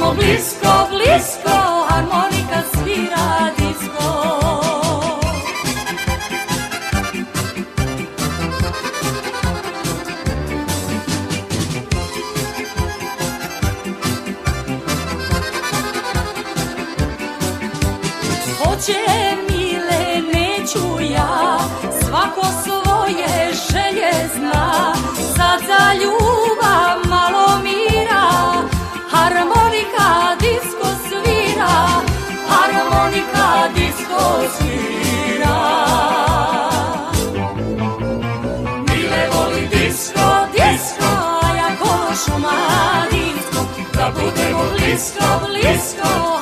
budemo blisko, blisko, harmonika svira disko. Hoće mile, neću ja, svako svoje želje zna. Sad za ljubav malo mira, harmonika disko svira, harmonika disko svira. Mile voli disko, disko, a ja konošu mladinsko, da budemo blisko, blisko,